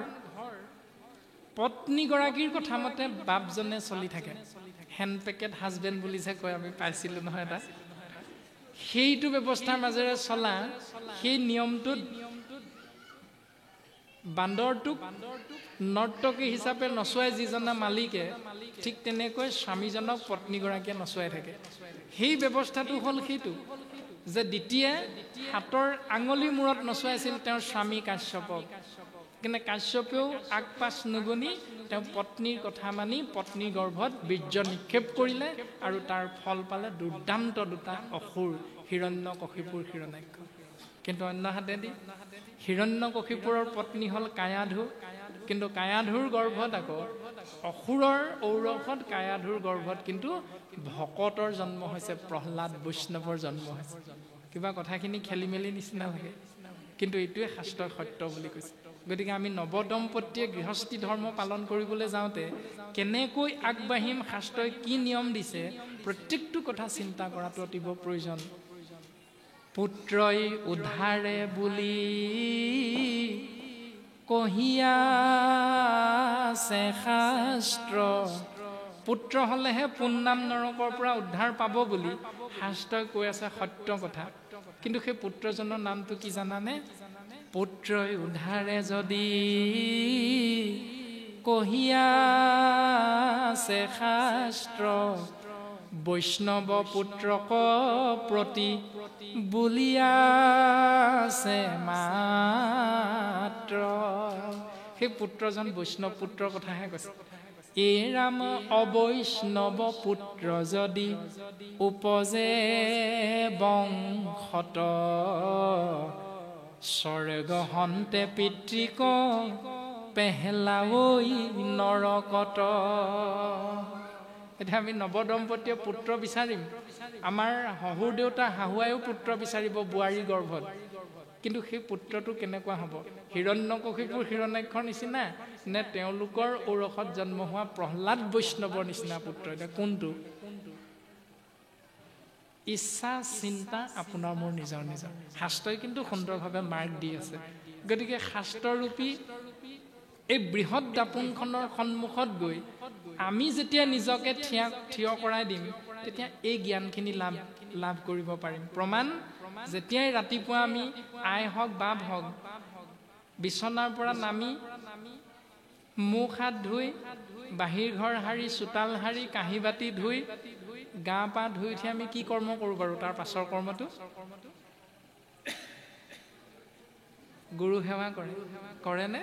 পত্নীগৰাকীৰ কথা মতে বাপজনে চলি থাকে, হেণ্ড পেকেট হাজবেণ্ড বুলি যে কয়, আমি পাইছিলোঁ নহয় এটা, সেইটো ব্যৱস্থাৰ মাজেৰে চলা সেই নিয়মটোত বান্দৰটোক নৰ্তকী হিচাপে নচুৱাই যিজনা মালিকে, ঠিক তেনেকৈ স্বামীজনক পত্নীগৰাকীয়ে নচুৱাই থাকে। সেই ব্যৱস্থাটো হ'ল সেইটো যে দ্বিতীয়ে হাতৰ আঙুলিৰ মূৰত নচুৱাইছিল তেওঁৰ স্বামী কাশ্যপক, কিন্তু কাশ্যপেও আগপাছ নুগুনি তেওঁ পত্নীৰ কথা মানি পত্নীৰ গৰ্ভত বীৰ্য নিক্ষেপ কৰিলে আৰু তাৰ ফল পালে দুৰ্দান্ত দুটা অসুৰ হিৰণ্যকশিপুৰ হিৰণ্যাক্ষ। কিন্তু অন্য হাতেদি হিৰণ্যকশিপুৰৰ পত্নী হ'ল কায়াধু, কিন্তু কায়াধুৰ গৰ্ভত আকৌ অসুৰৰ ঔৰসত কায়াধুৰ গৰ্ভত কিন্তু ভকতৰ জন্ম হৈছে, প্ৰহ্লাদ বৈষ্ণৱৰ জন্ম হৈছে। কিবা কথাখিনি খেলি মেলি নিচিনা লাগে, কিন্তু এইটোৱে শাস্ত্ৰৰ সত্য বুলি কৈছে। গতিকে আমি নৱদম্পতীয়ে গৃহস্থী ধৰ্ম পালন কৰিবলৈ যাওঁতে কেনেকৈ আগবাঢ়িম, শাস্ত্ৰই কি নিয়ম দিছে, প্ৰত্যেকটো কথা চিন্তা কৰাটো অতিব প্ৰয়োজন। পুত্ৰই উদ্ধাৰে বুলি কহিয়াছে শাস্ত্ৰ, পুত্ৰ হলেহে পুণ্যাম নৰকৰ পৰা উদ্ধাৰ পাব বুলি শাস্ত্ৰই কৈ আছে সত্য কথা। কিন্তু সেই পুত্ৰজনৰ নামটো কি জানানে? পুত্ৰই উদ্ধাৰে যদি কহিয়াছে শাস্ত্ৰ, বৈষ্ণৱ পুত্ৰক প্ৰতি বুলিয়াছে মাত্ৰ। সেই পুত্ৰজন বৈষ্ণৱ পুত্ৰৰ কথাহে কৈছে। এই ৰাম অবৈষ্ণৱ পুত্ৰ যদি উপজে বংশত, স্বৰ্গ হন্তে পিতৃক পেহলাঐ নৰকত। এতিয়া আমি নৱদম্পতীয়ে পুত্ৰ বিচাৰিম, আমাৰ শহুৰ দেউতা শাহুৱাইও পুত্ৰ বিচাৰিব বোৱাৰীৰ গৰ্ভত, কিন্তু সেই পুত্ৰটো কেনেকুৱা হ'ব? হিৰণ্যকশিপুৰ হিৰণ্যাক্ষৰ নিচিনা নে তেওঁলোকৰ ঔৰসত জন্ম হোৱা প্ৰহ্লাদ বৈষ্ণৱৰ নিচিনা পুত্ৰ? এতিয়া কোনটো? ইচ্ছা চিন্তা আপোনাৰ মোৰ নিজৰ নিজৰ। শাস্ত্ৰই কিন্তু সুন্দৰভাৱে মাৰ্ক দি আছে। গতিকে শাস্ত্ৰৰূপী এই বৃহৎ দাপোনখনৰ সন্মুখত গৈ আমি যেতিয়া নিজকে থিয় কৰাই দিম, তেতিয়া এই জ্ঞানখিনি লাভ কৰিব পাৰিম। প্ৰমাণ, যেতিয়াই ৰাতিপুৱা আমি আই হওক বাপ হওক বিচনাৰ পৰা নামি মুখ হাত ধুই বাহিৰ ঘৰ সাৰি চোতাল সাৰি কাঁহী বাতি ধুই গা পা ধুই উঠি আমি কি কৰ্ম কৰোঁ বাৰু? তাৰ পাছৰ কৰ্মটো গুৰু সেৱা কৰেনে?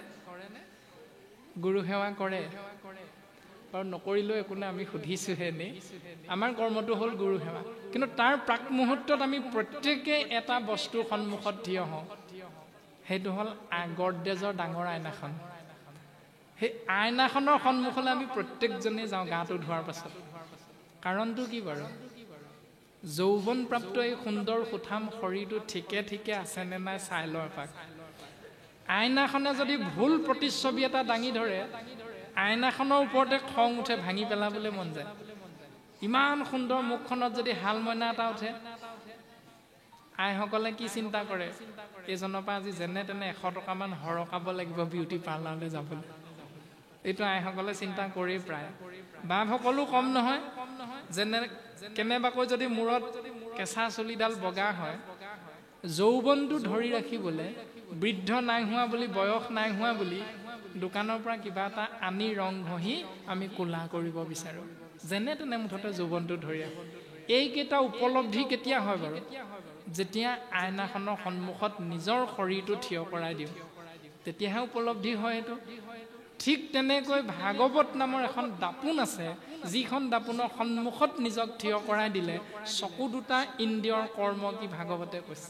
গুৰু সেৱা কৰে বাৰু? নকৰিলেও একো নাই, আমি সুধিছোহে এনেই। আমাৰ কৰ্মটো হ'ল গুৰু সেৱা। কিন্তু তাৰ প্ৰাক মুহূৰ্তত আমি প্ৰত্যেকে এটা বস্তুৰ সন্মুখত থিয় হওঁ, সেইটো হ'ল গডৰেজৰ ডাঙৰ আইনাখন। সেই আইনাখনৰ সন্মুখলৈ আমি প্ৰত্যেকজনেই যাওঁ গাটো ধোৱাৰ পাছত। কাৰণটো কি বাৰু? যৌৱন প্ৰাপ্ত এই সুন্দৰ সুঠাম শৰীৰটো ঠিকে ঠিকে আছেনে নাই চাই লওঁ এপাক। আইনাখনে যদি ভুল প্ৰতিচ্ছবি এটা দাঙি ধৰে, আইনাখনৰ ওপৰতে খং উঠে, ভাঙি পেলাবলৈ মন যায়। ইমান সুন্দৰ মুখখনত যদি হাল মইনা এটা উঠে, আইসকলে কি চিন্তা কৰে? এইজনৰ পৰা আজি যেনে তেনে 100 টকামান সৰকাব লাগিব বিউটি পাৰ্লাৰলৈ যাবলৈ। এইটো আইসকলে চিন্তা কৰি প্ৰায়। বাপসকলো কম নহয়। কেনেবাকৈ যদি মূৰত কেঁচা চুলিডাল বগা হয়, যৌৱনটো ধৰি ৰাখিবলৈ বৃদ্ধ নাই হোৱা বুলি, বয়স নাই হোৱা বুলি দোকানৰ পৰা কিবা এটা আনি ৰং ঘঁহি আমি কোলা কৰিব বিচাৰোঁ। যেনে তেনে মুঠতে যৌৱনটো ধৰি ৰাখোঁ। এইকেইটা উপলব্ধি কেতিয়া হয় বাৰু? যেতিয়া আইনাখনৰ সন্মুখত নিজৰ শৰীৰটো থিয় কৰাই দিওঁ, তেতিয়াহে উপলব্ধি হয় এইটো। ঠিক তেনেকৈ ভাগৱত নামৰ এখন দাপোন আছে, যিখন দাপোনৰ সন্মুখত নিজক থিয় কৰাই দিলে চকু দুটা ইন্দ্ৰিয়ৰ কৰ্ম কি ভাগৱতে কৈছে।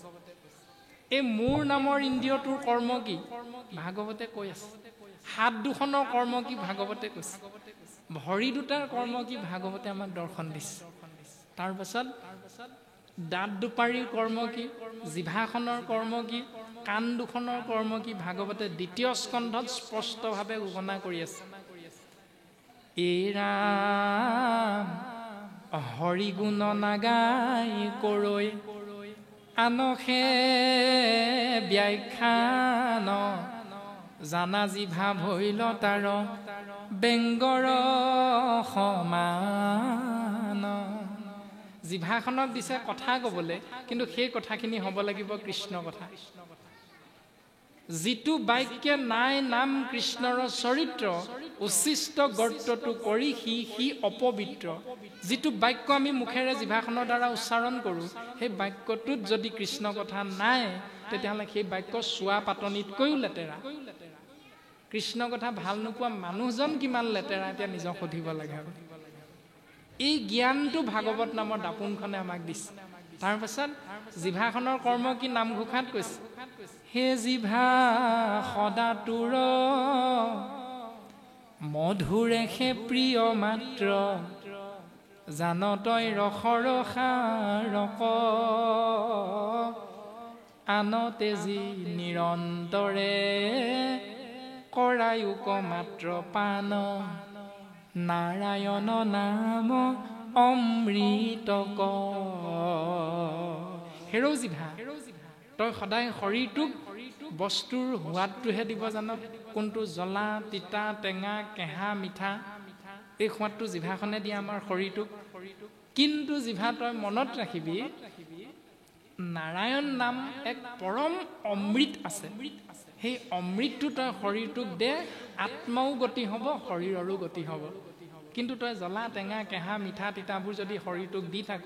এই মোৰ নামৰ ইন্দ্ৰিয়টোৰ কৰ্ম কি ভাগৱতে কৈ আছে। হাত দুখনৰ কৰ্ম কি ভাগৱতে কৈছে। ভৰি দুটাৰ কৰ্ম কি ভাগৱতে আমাক দৰ্শন দিছে। তাৰপাছত দাঁত দুপাৰীৰ কৰ্ম কি, জিভাখনৰ কৰ্ম কি, কাণ দুখনৰ কৰ্ম কি ভাগৱতে 2য় স্কন্ধত স্পষ্টভাৱে ঘোষণা কৰি আছে। এই ৰাম হৰি গুণ নাগাই কৰৈ আনখে ব্যাখ্যান, জানা জিভা ভৈল তাৰ বেংগৰ সমান। জিভাখনক দিছে কথা ক'বলৈ, কিন্তু সেই কথাখিনি হ'ব লাগিব কৃষ্ণ কথা। যিটো বাক্যে নাই নাম কৃষ্ণৰ চৰিত্ৰ, উচ্ছিষ্ট গৰ্তটো কৰি সি অপবিত্ৰ। যিটো বাক্য আমি মুখেৰে জিভাখনৰ দ্বাৰা উচ্চাৰণ কৰোঁ, সেই বাক্যটোত যদি কৃষ্ণ কথা নাই, তেতিয়াহ'লে সেই বাক্য চোৱা পাতনিতকৈও লেতেৰা। কৃষ্ণ কথা ভাল নোপোৱা মানুহজন কিমান লেতেৰা এতিয়া নিজক সুধিব লাগে। এই জ্ঞানটো ভাগৱত নামৰ দাপোনখনে আমাক দিছে। তাৰপাছত জিভাখনৰ কৰ্ম কি নামঘোষাত কৈছে, হে জিভা সদা তোৰ মধুৰে সে প্ৰিয় মাত্ৰ, জান তই ৰসৰ সাৰক, আনতে যি নিৰন্তৰে কৰায়ুক মাত্ৰ পান, নাৰায়ণ নাম অমৃতক। হেৰৌ জিভা, তই সদায় শৰীৰটোক বস্তুৰ সোৱাদটোহে দিব জান, কোনটো জ্বলা তিতা টেঙা কেঁহা মিঠা, এই সোৱাদটো জিভাখনে দিয়ে আমাৰ শৰীৰটোক। কিন্তু জিভা তই মনত ৰাখিবি, নাৰায়ণ নাম এক পৰম অমৃত আছে, সেই অমৃতটো তই শৰীৰটোক দে, আত্মাও গতি হ'ব শৰীৰৰো গতি হ'ব। কিন্তু তই জ্বলা টেঙা কেঁহা মিঠা তিতাবোৰ যদি শৰীৰটোক দি থাক,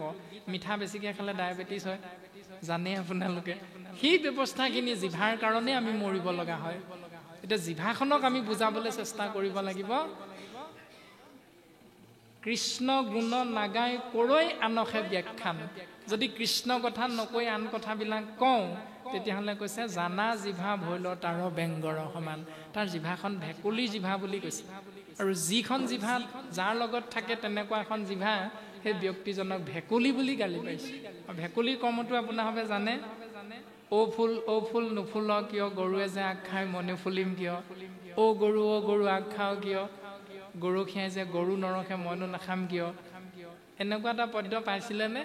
মিঠা বেছিকৈ খালে ডায়েবেটিছ হয় জানে আপোনালোকে। সেই ব্যৱস্থাখিনি জিভাৰ কাৰণে আমি মৰিব লগা হয়। এতিয়া জিভাখনক আমি বুজাবলৈ চেষ্টা কৰিব লাগিব, কৃষ্ণ গুণ নাগাই কৰৈ আনসে ব্যাখ্যান। যদি কৃষ্ণ কথা নকৈ আন কথাবিলাক কওঁ, তেতিয়াহ'লে কৈছে জানা জিভা ভৈল তাৰ বেংগৰ সমান। তাৰ জিভাখন ভেকুলীৰ জিভা বুলি কৈছে। আৰু যিখন জিভা যাৰ লগত থাকে তেনেকুৱা এখন জিভা, সেই ব্যক্তিজনক ভেকুলী বুলি গালি পাইছে। ভেকুলীৰ কৰ্মটো আপোনাৰভাৱে জানে, অ ফুল নুফুল কিয়, গৰুৱে যে আগ খাই মই নুফুলিম কিয়, অ গৰু আগ খাওঁ কিয়, গৰখীয়াই যে গৰু নৰখে মইনো নাখাম কিয়। এনেকুৱা এটা পদ্য পাইছিলেনে?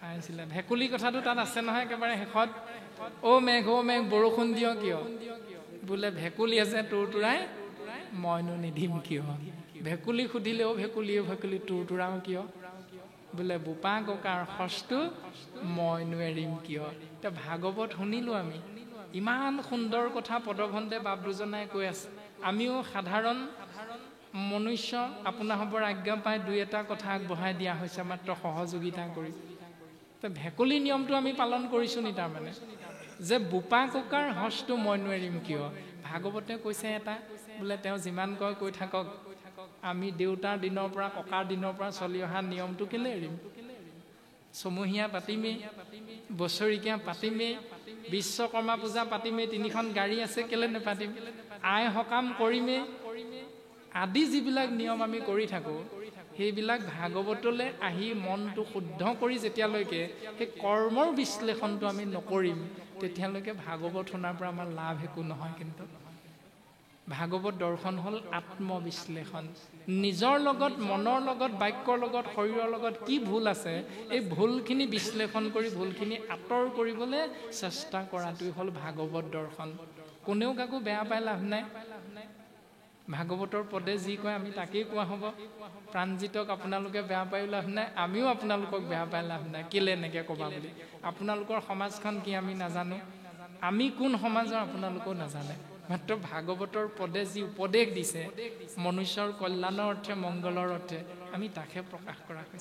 পাইছিলে। ভেকুলী কথাটো তাত আছে নহয় একেবাৰে শেষত, অ মেঘ বৰষুণ দিয় কিয়, বোলে ভেকুলী আছে তোৰ তোৰাই মইনো নিদিম কিয়। ভেকুলী সুধিলেও ভেকুলী তোৰ তোৰাও কিয়, বোলে বোপা ককাৰ সচটো মইনো এৰিম কিয়। এতিয়া ভাগৱত শুনিলোঁ আমি, ইমান সুন্দৰ কথা পদভন্দে বাপ দুজনাই কৈ আছে। আমিও সাধাৰণ মনুষ্য, আপোনাৰসবৰ আজ্ঞা পাই দুই এটা কথা আগবঢ়াই দিয়া হৈছে মাত্ৰ সহযোগিতা কৰি। ভেকুলী নিয়মটো আমি পালন কৰিছোঁ নি? তাৰমানে যে বোপা ককাৰ হচটো মইনো এৰিম কিয়। ভাগৱতে কৈছে এটা, বোলে তেওঁ যিমান কয় কৈ থাকক, আমি দেউতাৰ দিনৰ পৰা ককাৰ দিনৰ পৰা চলি অহা নিয়মটো কেলে এৰিম। ছমহীয়া পাতিমেই, বছৰিকীয়া পাতিমেই, বিশ্বকৰ্মা পূজা পাতিমেই, 3খন গাড়ী আছে কেলে নেপাতিম, আই সকাম কৰিমেই আদি যিবিলাক নিয়ম আমি কৰি থাকোঁ, সেইবিলাক ভাগৱতলৈ আহি মনটো শুদ্ধ কৰি যেতিয়ালৈকে সেই কৰ্মৰ বিশ্লেষণটো আমি নকৰিম, তেতিয়ালৈকে ভাগৱত শুনাৰ পৰা আমাৰ লাভ একো নহয়। কিন্তু ভাগৱত দৰ্শন হ'ল আত্মবিশ্লেষণ। নিজৰ লগত, মনৰ লগত, বাক্যৰ লগত, শৰীৰৰ লগত কি ভুল আছে, এই ভুলখিনি বিশ্লেষণ কৰি ভুলখিনি আঁতৰ কৰিবলৈ চেষ্টা কৰাটোৱে হ'ল ভাগৱত দৰ্শন। কোনেও কাকো বেয়া পাই লাভ নাই। ভাগৱতৰ পদে যি কয় আমি তাকেই কোৱা হ'ব। প্ৰাণজিতক আপোনালোকে বেয়া পাই লাভ নাই, আমিও আপোনালোকক বেয়া পাই লাভ নাই। কেলে এনেকৈ ক'বা বুলি, আপোনালোকৰ সমাজখন কি আমি নাজানো, আমি কোন সমাজৰ আপোনালোকেও নাজানে। মাত্ৰ ভাগৱতৰ পদে যি উপদেশ দিছে মনুষ্যৰ কল্যাণৰ অৰ্থে, মংগলৰ অৰ্থে, আমি তাকহে প্ৰকাশ কৰা হৈছে।